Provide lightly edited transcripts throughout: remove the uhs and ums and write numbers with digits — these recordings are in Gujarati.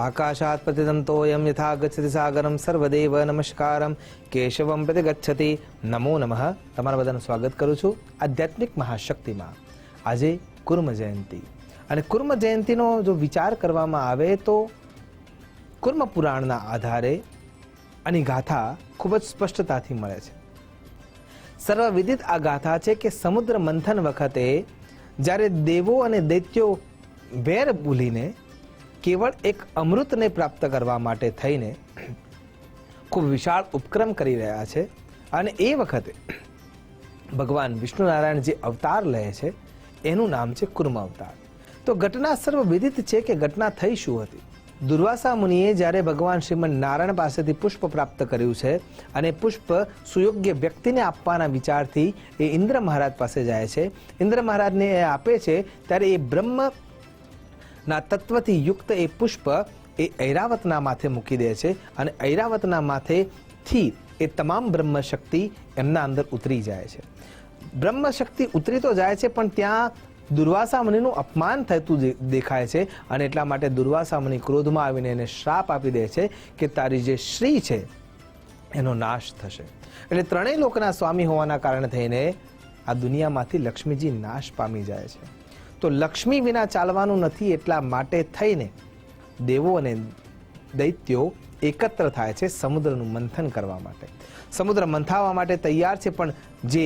આકાશાત પતિતં તોયમ યથા ગચ્છતિ સાગરમ સર્વદેવ નમસ્કારમ કેશવમ પ્રતિ ગચ્છતિ. નમો નમઃ. તમારા બધાનું સ્વાગત કરું છું આધ્યાત્મિક મહાશક્તિમાં. આજે કુર્મ જયંતિ, અને કુર્મ જયંતિનો જો વિચાર કરવામાં આવે તો કુર્મ પુરાણના આધારે આની ગાથા ખૂબ જ સ્પષ્ટતાથી મળે છે. સર્વવિદિત આ ગાથા છે કે સમુદ્ર મંથન વખતે જ્યારે દેવો અને દૈત્યો વેર ભૂલીને કેવળ એક અમૃતને પ્રાપ્ત કરવા માટે થઈને ખૂબ વિશાળ ઉપક્રમ કરી રહ્યા છે, અને એ વખતે ભગવાન વિષ્ણુ નારાયણ જે અવતાર લે છે એનું નામ છે કુર્મ અવતાર. તો ઘટના સર્વવિદિત છે કે ઘટના થઈ શું હતી. દુર્વાસા મુનિએ જ્યારે ભગવાન શ્રીમદ નારાયણ પાસેથી પુષ્પ પ્રાપ્ત કર્યું છે અને પુષ્પ સુયોગ્ય વ્યક્તિને આપવાના વિચારથી એ ઇન્દ્ર મહારાજ પાસે જાય છે. ઇન્દ્ર મહારાજને એ આપે છે ત્યારે એ બ્રહ્મના તત્વથી યુક્ત એ પુષ્પ એ ઐરાવતના માથે મૂકી દે છે, અને ઐરાવતના માથેથી એ તમામ બ્રહ્મશક્તિ એમના અંદર ઉતરી જાય છે. બ્રહ્મશક્તિ ઉતરી તો જાય છે, પણ ત્યાં દુર્વાસા મુનિનું અપમાન થતું દેખાય છે, અને એટલા માટે દુર્વાસા મુનિ ક્રોધમાં આવીને એને શ્રાપ આપી દે છે કે તારી જે શ્રી છે એનો નાશ થશે. એટલે ત્રણેય લોકના સ્વામી હોવાના કારણે થઈને આ દુનિયામાંથી લક્ષ્મીજી નાશ પામી જાય છે. તો લક્ષ્મી વિના ચાલવાનું નથી, એટલા માટે થઈને દેવો અને દૈત્યો એકત્ર થાય છે સમુદ્રનું મંથન કરવા માટે. સમુદ્ર મંથાવવા માટે તૈયાર છે, પણ જે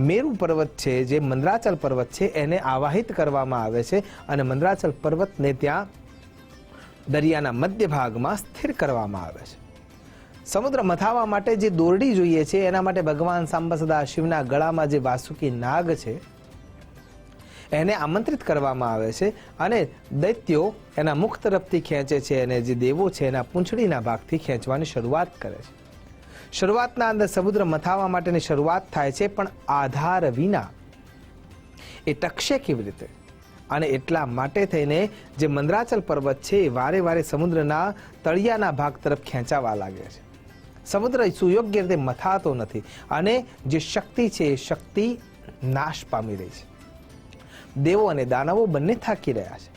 મેરુ પર્વત છે, જે મંદરાચલ પર્વત છે, એને આવાહિત કરવામાં આવે છે, અને મંદરાચલ પર્વતને ત્યાં દરિયાના મધ્ય ભાગમાં સ્થિર કરવામાં આવે છે. સમુદ્ર મથાવવા માટે જે દોરડી જોઈએ છે એના માટે ભગવાન સાંબ સદા શિવના ગળામાં જે વાસુકી નાગ છે એને આમંત્રિત કરવામાં આવે છે, અને દૈત્યો એના મુખ તરફથી ખેંચે છે, અને જે દેવો છે એના પૂંછડીના ભાગથી ખેંચવાની શરૂઆત કરે છે. શરૂઆતના અંદર સમુદ્ર મથાવવા માટેની શરૂઆત થાય છે, પણ આધાર વિના એ ટકશે કેવી રીતે? અને એટલા માટે થઈને જે મંદરાચલ પર્વત છે એ વારે વારે સમુદ્રના તળિયાના ભાગ તરફ ખેંચાવા લાગે છે. સમુદ્ર સુયોગ્ય રીતે મથાતો નથી, અને જે શક્તિ છે એ શક્તિ નાશ પામી રહી છે. દેવો અને દાનવો બંને થાકી રહ્યા છે.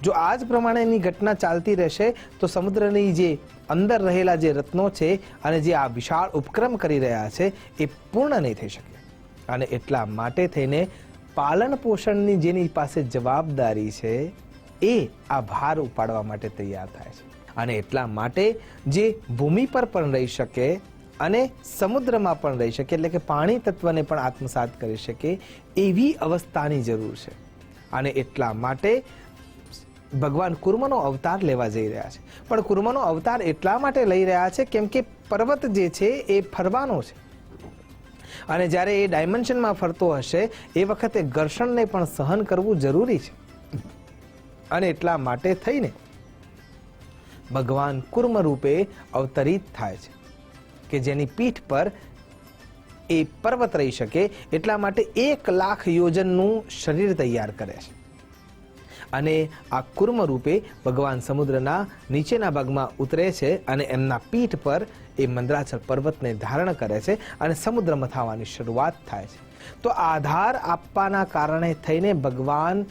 જો આ જ પ્રમાણેની ઘટના ચાલતી રહેશે તો સમુદ્રની જે અંદર રહેલા જે રત્નો છે અને જે આ વિશાળ ઉપક્રમ કરી રહ્યા છે એ પૂર્ણ નહીં થઈ શકે. અને એટલા માટે થઈને પાલન પોષણની જેની પાસે જવાબદારી છે એ આ ભાર ઉપાડવા માટે તૈયાર થાય છે. અને એટલા માટે જે ભૂમિ પર પણ રહી શકે અને સમુદ્રમાં પણ રહી શકે, એટલે કે પાણી તત્વને પણ આત્મસાત કરી શકે એવી અવસ્થાની જરૂર છે. અને એટલા માટે ભગવાન કુર્મનો અવતાર લેવા જઈ રહ્યા છે. પણ કુર્મનો અવતાર એટલા માટે લઈ રહ્યા છે કેમ કે પર્વત જે છે એ ફરવાનો છે, અને જ્યારે એ ડાયમેન્શનમાં ફરતો હશે એ વખતે ઘર્ષણને પણ સહન કરવું જરૂરી છે. અને એટલા માટે થઈને ભગવાન કુર્મ રૂપે અવતરિત થાય છે કે જેની પીઠ પર એ પર્વત રહી શકે. એટલા માટે 1,00,000 યોજનનું શરીર તૈયાર કરે છે, અને આ કુર્મ રૂપે ભગવાન સમુદ્રના નીચેના ભાગમાં ઉતરે છે, અને એમના પીઠ પર એ મંદરાચલ પર્વતને ધારણ કરે છે, અને સમુદ્ર મથાવવાની શરૂઆત થાય છે. તો આધાર આપવાના કારણે થઈને ભગવાન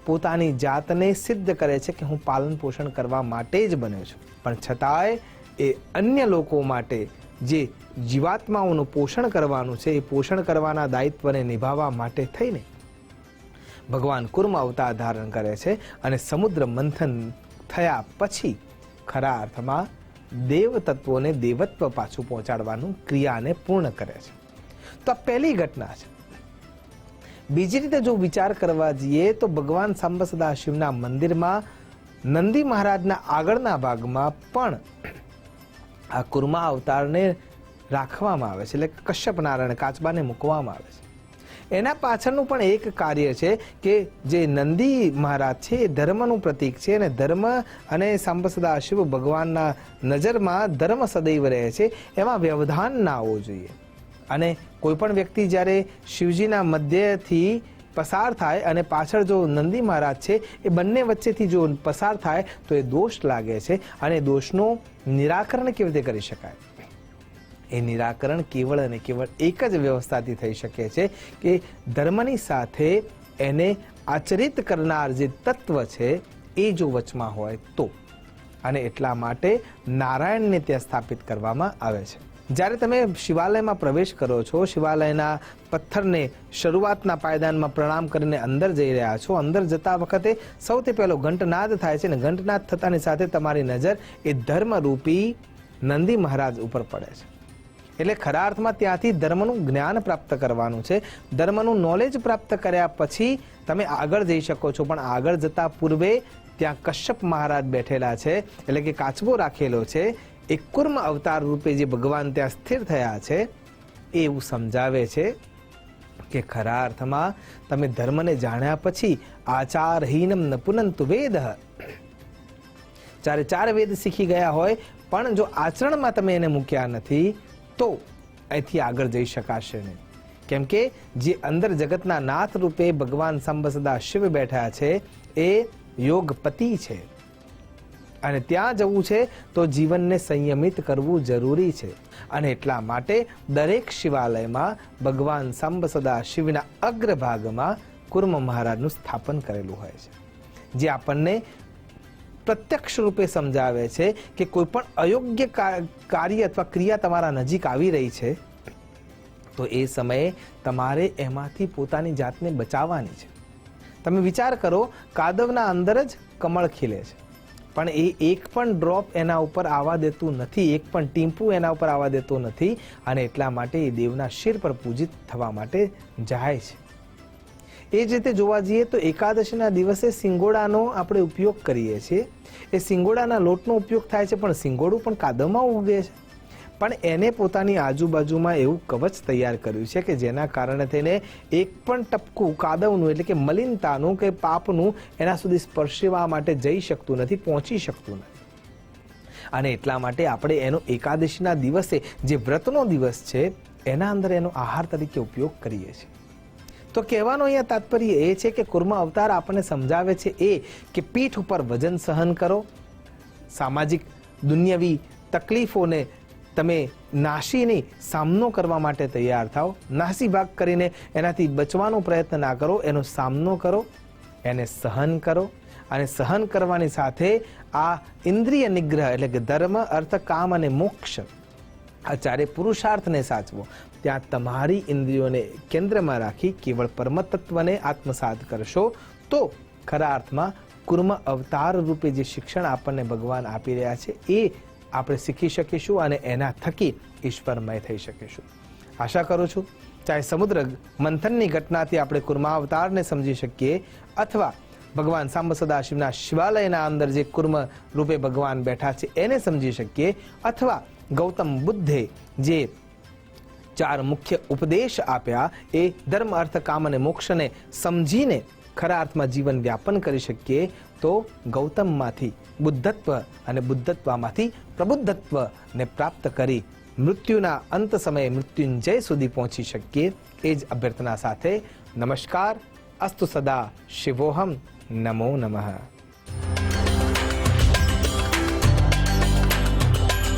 પોતાની જાતને સિદ્ધ કરે છે કે હું પાલન પોષણ કરવા માટે જ બન્યો છું. પણ છતાંય એ અન્ય લોકો માટે જે જીવાત્માઓનું પોષણ કરવાનું છે એ પોષણ કરવાના દાયિત્વને નિભાવવા માટે થઈને ભગવાન કુર્મ અવતાર ધારણ કરે છે, અને સમુદ્ર મંથન થયા પછી ખરા અર્થમાં દેવ તત્વોને દેવત્વ પાછું પહોંચાડવાનું ક્રિયાને પૂર્ણ કરે છે. તો આ પહેલી ઘટના છે. બીજી રીતે જો વિચાર કરવા જઈએ તો ભગવાન સાંબ સદા શિવના મંદિરમાં નંદી મહારાજના આગળના ભાગમાં પણ આ કુર્મ અવતારને રાખવામાં આવે છે, એટલે કશ્યપ નારાયણ કાચબાને મૂકવામાં આવે છે. એના પાછળનું પણ એક કાર્ય છે કે જે નંદી મહારાજ છે એ ધર્મનું પ્રતીક છે, અને ધર્મ અને સાંબ સદા શિવ ભગવાનના નજરમાં ધર્મ સદૈવ રહે છે, એમાં વ્યવધાન ના આવવું જોઈએ. અને કોઈ પણ વ્યક્તિ જ્યારે શિવજીના મધ્યથી પસાર થાય અને પાછળ જો નંદી મહારાજ છે એ બંને વચ્ચેથી જો પસાર થાય તો એ દોષ લાગે છે, અને દોષનું નિરાકરણ કેવી રીતે કરી શકાય? એ નિરાકરણ કેવળ અને કેવળ એક જ વ્યવસ્થાથી થઈ શકે છે કે ધર્મની સાથે એને આચરિત કરનાર જે તત્વ છે એ જો વચમાં હોય તો. અને એટલા માટે નારાયણને ત્યાં સ્થાપિત કરવામાં આવે છે. જ્યારે તમે શિવાલયમાં પ્રવેશ કરો છો, શિવાલયના પથ્થરને શરૂઆતના પાયદાનમાં પ્રણામ કરીને અંદર જઈ રહ્યા છો, અંદર જતા વખતે સૌથી પહેલો ઘંટનાદ થાય છે, અને ઘંટનાદ થતાની સાથે તમારી નજર એ ધર્મરૂપી નંદી મહારાજ ઉપર પડે છે. એટલે ખરા અર્થમાં ત્યાંથી ધર્મનું જ્ઞાન પ્રાપ્ત કરવાનું છે. ધર્મનું નોલેજ પ્રાપ્ત કર્યા પછી તમે આગળ જઈ શકો છો, પણ આગળ જતા પૂર્વે ત્યાં કશ્યપ મહારાજ બેઠેલા છે, એટલે કે કાચબો રાખેલો છે. એ કુર્મ અવતાર રૂપે જે ભગવાન ત્યાં સ્થિર થયા છે, એ એવું સમજાવે છે કે ખરા અર્થમાં તમે ધર્મને જાણ્યા પછી આચારહીનમ ન પુનંતુ વેદ, જ્યારે 4 વેદ શીખી ગયા હોય પણ જો આચરણમાં તમે એને મૂક્યા નથી તો અહીંથી આગળ જઈ શકાશે નહીં. કેમ કે જે અંદર જગતના નાથ રૂપે ભગવાન સાંબ સદા શિવ બેઠા છે એ યોગપતિ છે, અને ત્યાં જવું છે તો જીવનને સંયમિત કરવું જરૂરી છે. અને એટલા માટે દરેક શિવાલયમાં ભગવાન સાંબ સદા શિવના અગ્રભાગમાં કુર્મ મહારાજનું સ્થાપન કરેલું હોય છે, જે આપણને પ્રત્યક્ષ રૂપે સમજાવે છે કે કોઈ પણ અયોગ્ય કાર્ય અથવા ક્રિયા તમારા નજીક આવી રહી છે તો એ સમયે તમારે એમાંથી પોતાની જાતને બચાવવાની છે. તમે વિચાર કરો, કાદવના અંદર જ કમળ ખીલે છે, પણ એ એક પણ ડ્રોપ એના ઉપર આવવા દેતું નથી, એક પણ ટીમ્પું એના ઉપર આવવા દેતું નથી, અને એટલા માટે એ દેવના શિર પર પૂજિત થવા માટે જાય છે. એ જ રીતે જોવા જઈએ તો એકાદશીના દિવસે સિંગોડાનો આપણે ઉપયોગ કરીએ છીએ. એ સિંગોડાના લોટનો ઉપયોગ થાય છે, પણ સિંગોડું પણ કાદવમાં ઉગે છે. પણ એને પોતાની આજુબાજુમાં એવું કવચ તૈયાર કર્યું છે કે જેના કારણે થઈને એક પણ ટપકું કાદવનું એટલે કે મલિનતાનું કે પાપનું એના સુધી સ્પર્શવા માટે જઈ શકતું નથી, પહોંચી શકતું નથી. અને એટલા માટે આપણે એનો એકાદશીના દિવસે જે વ્રતનો દિવસ છે એના અંદર એનો આહાર તરીકે ઉપયોગ કરીએ છીએ. તો કહેવાનો અહીંયા તાત્પર્ય એ છે કે કુર્મ અવતાર આપણને સમજાવે છે એ કે પીઠ ઉપર વજન સહન કરો, સામાજિક દુન્યવી તકલીફોને તમે નાશીની સામનો કરવા માટે તૈયાર થાઓ. નાસી ભાગ કરીને એનાથી બચવાનો પ્રયત્ન ના કરો, એનો સામનો કરો, એને સહન કરો. અને સહન કરવાની સાથે આ ઇન્દ્રિય નિગ્રહ એટલે કે ધર્મ, અર્થ, કામ અને મોક્ષ આ ચારે પુરુષાર્થને સાચવો. ત્યાં તમારી ઇન્દ્રિયોને કેન્દ્રમાં રાખી કેવળ પરમતત્વને આત્મસાત કરશો તો ખરા અર્થમાં કુર્મ અવતાર રૂપે જે શિક્ષણ આપણને ભગવાન આપી રહ્યા છે એ આપણે શીખી શકીશું અને એના થકી ઈશ્વરમય થઈ શકીશું. આશા કરું છું ચાહે સમુદ્ર મંથનની ઘટનાથી આપણે કુર્માવતારને સમજી શકીએ, અથવા ભગવાન સાંબ સદાશિવના શિવાલયના અંદર જે કુર્મ રૂપે ભગવાન બેઠા છે એને સમજી શકીએ, અથવા ગૌતમ બુદ્ધે જે 4 મુખ્ય ઉપદેશ આપ્યા એ ધર્મ, અર્થ, કામ અને મોક્ષને સમજીને ખરા અર્થમાં જીવન વ્યાપન કરી શકીએ તો ગૌતમમાંથી બુદ્ધત્વ અને બુદ્ધત્વમાંથી પ્રબુદ્ધત્વને પ્રાપ્ત કરી મૃત્યુના અંત સમયે મૃત્યુંજય સુધી પહોંચી શકીએ. એ જ અભ્યર્થના સાથે નમસ્કાર. અસ્તુ સદા શિવોહમ. નમો નમઃ.